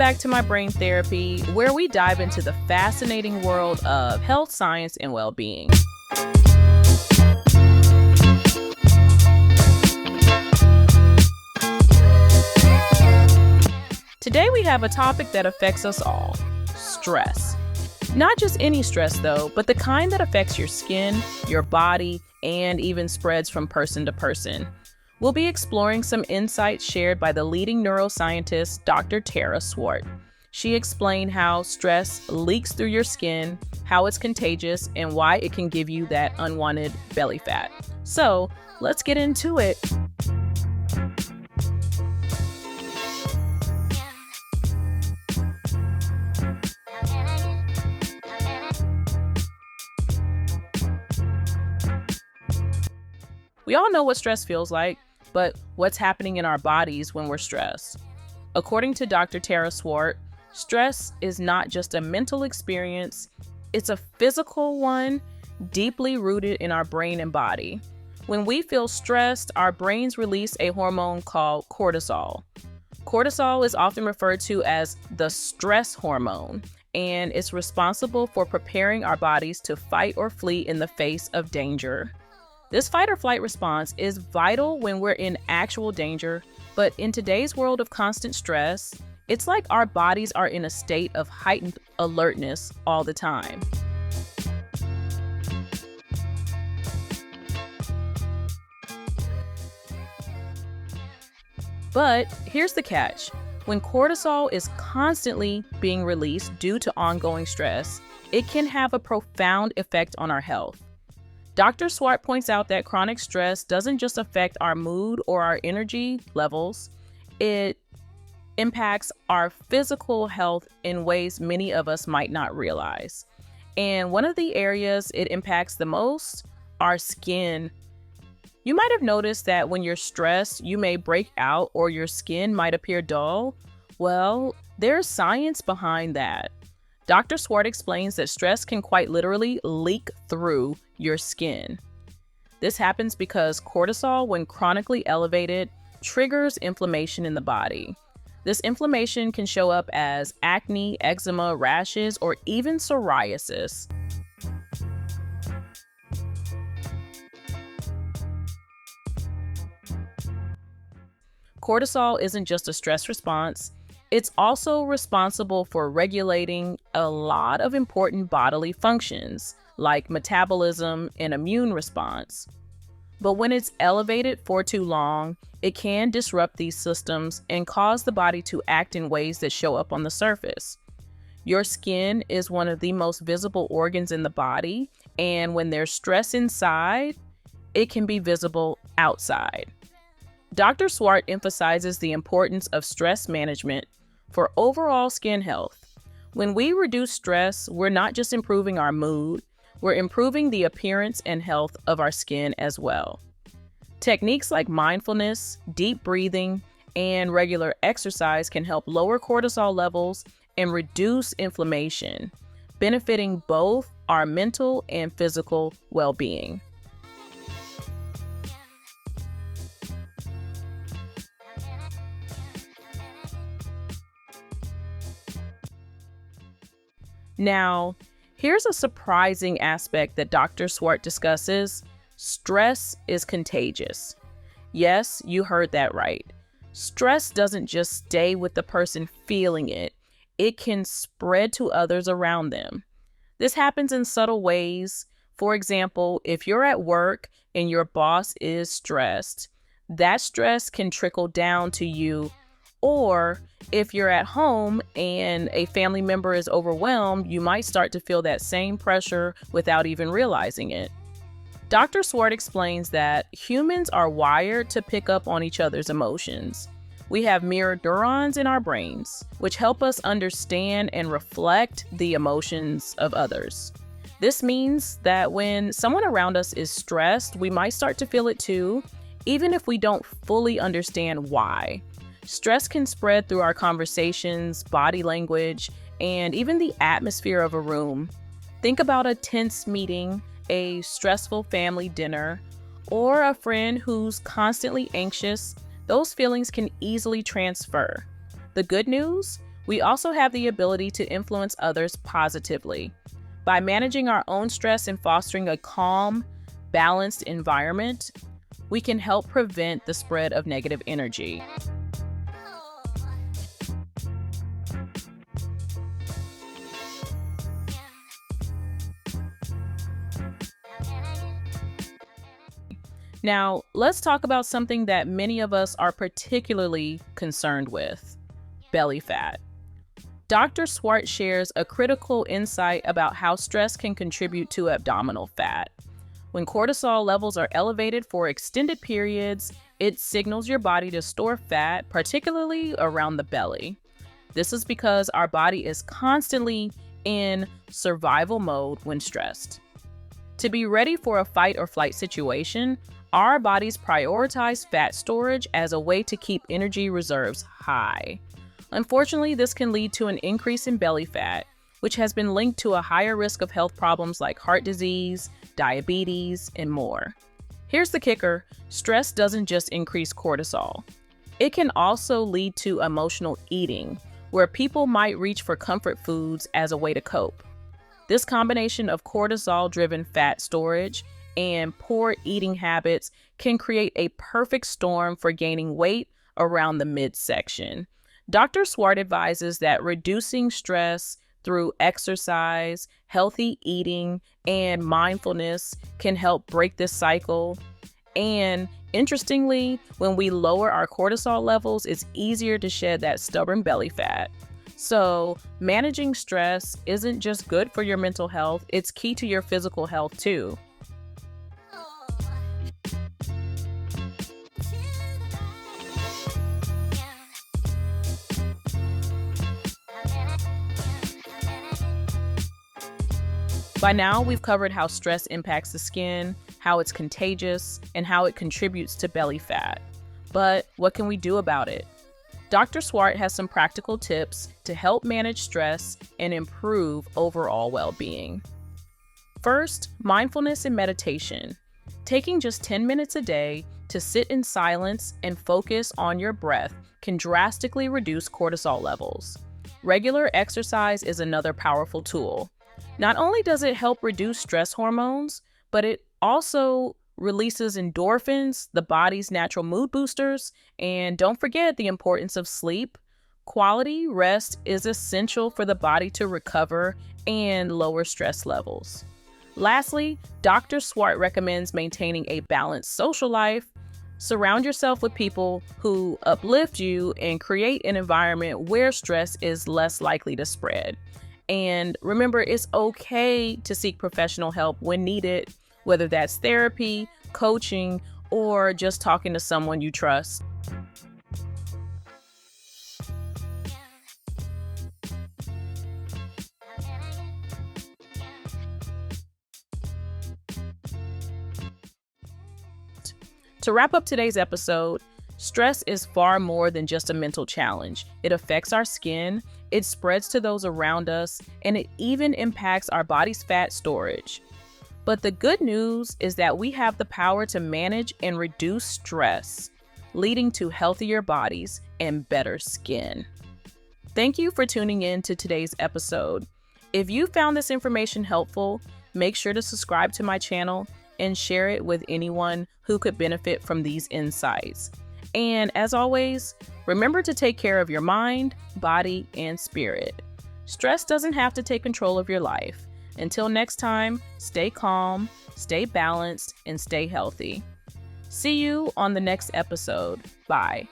back to My Brain Therapy, where we dive into the fascinating world of health, science, and well-being. Today we have a topic that affects us all: stress. Not just any stress though, but the kind that affects your skin, your body, and even spreads from person to person. We'll be exploring some insights shared by the leading neuroscientist, Dr. Tara Swart. She explained how stress leaks through your skin, how it's contagious, and why it can give you that unwanted belly fat. So let's get into it. We all know what stress feels like, but what's happening in our bodies when we're stressed? According to Dr. Tara Swart, stress is not just a mental experience, it's a physical one deeply rooted in our brain and body. When we feel stressed, our brains release a hormone called cortisol. Cortisol is often referred to as the stress hormone, and it's responsible for preparing our bodies to fight or flee in the face of danger. This fight or flight response is vital when we're in actual danger, but in today's world of constant stress, it's like our bodies are in a state of heightened alertness all the time. But here's the catch. When cortisol is constantly being released due to ongoing stress, it can have a profound effect on our health. Dr. Swart points out that chronic stress doesn't just affect our mood or our energy levels, it impacts our physical health in ways many of us might not realize. And one of the areas it impacts the most, our skin. You might have noticed that when you're stressed, you may break out or your skin might appear dull. Well, there's science behind that. Dr. Swart explains that stress can quite literally leak through your skin. This happens because cortisol, when chronically elevated, triggers inflammation in the body. This inflammation can show up as acne, eczema, rashes, or even psoriasis. Cortisol isn't just a stress response. It's also responsible for regulating a lot of important bodily functions, like metabolism and immune response. But when it's elevated for too long, it can disrupt these systems and cause the body to act in ways that show up on the surface. Your skin is one of the most visible organs in the body, and when there's stress inside, it can be visible outside. Dr. Swart emphasizes the importance of stress management for overall skin health. When we reduce stress, we're not just improving our mood, we're improving the appearance and health of our skin as well. Techniques like mindfulness, deep breathing, and regular exercise can help lower cortisol levels and reduce inflammation, benefiting both our mental and physical well-being. Now, here's a surprising aspect that Dr. Swart discusses. Stress is contagious. Yes, you heard that right. Stress doesn't just stay with the person feeling it. It can spread to others around them. This happens in subtle ways. For example, if you're at work and your boss is stressed, that stress can trickle down to you. Or if you're at home and a family member is overwhelmed, you might start to feel that same pressure without even realizing it. Dr. Swart explains that humans are wired to pick up on each other's emotions. We have mirror neurons in our brains, which help us understand and reflect the emotions of others. This means that when someone around us is stressed, we might start to feel it too, even if we don't fully understand why. Stress can spread through our conversations, body language, and even the atmosphere of a room. Think about a tense meeting, a stressful family dinner, or a friend who's constantly anxious. Those feelings can easily transfer. The good news? We also have the ability to influence others positively. By managing our own stress and fostering a calm, balanced environment, we can help prevent the spread of negative energy. Now, let's talk about something that many of us are particularly concerned with: belly fat. Dr. Swart shares a critical insight about how stress can contribute to abdominal fat. When cortisol levels are elevated for extended periods, it signals your body to store fat, particularly around the belly. This is because our body is constantly in survival mode when stressed. To be ready for a fight or flight situation, our bodies prioritize fat storage as a way to keep energy reserves high. Unfortunately, this can lead to an increase in belly fat, which has been linked to a higher risk of health problems like heart disease, diabetes, and more. Here's the kicker: stress doesn't just increase cortisol. It can also lead to emotional eating, where people might reach for comfort foods as a way to cope. This combination of cortisol-driven fat storage and poor eating habits can create a perfect storm for gaining weight around the midsection. Dr. Swart advises that reducing stress through exercise, healthy eating, and mindfulness can help break this cycle. And interestingly, when we lower our cortisol levels, it's easier to shed that stubborn belly fat. So managing stress isn't just good for your mental health, it's key to your physical health too. By now, we've covered how stress impacts the skin, how it's contagious, and how it contributes to belly fat. But what can we do about it? Dr. Swart has some practical tips to help manage stress and improve overall well-being. First, mindfulness and meditation. Taking just 10 minutes a day to sit in silence and focus on your breath can drastically reduce cortisol levels. Regular exercise is another powerful tool. Not only does it help reduce stress hormones, but it also releases endorphins, the body's natural mood boosters, and don't forget the importance of sleep. Quality rest is essential for the body to recover and lower stress levels. Lastly, Dr. Swart recommends maintaining a balanced social life. Surround yourself with people who uplift you and create an environment where stress is less likely to spread. And remember, it's okay to seek professional help when needed, whether that's therapy, coaching, or just talking to someone you trust. To wrap up today's episode, stress is far more than just a mental challenge. It affects our skin, it spreads to those around us, and it even impacts our body's fat storage. But the good news is that we have the power to manage and reduce stress, leading to healthier bodies and better skin. Thank you for tuning in to today's episode. If you found this information helpful, make sure to subscribe to my channel and share it with anyone who could benefit from these insights. And as always, remember to take care of your mind, body, and spirit. Stress doesn't have to take control of your life. Until next time, stay calm, stay balanced, and stay healthy. See you on the next episode. Bye.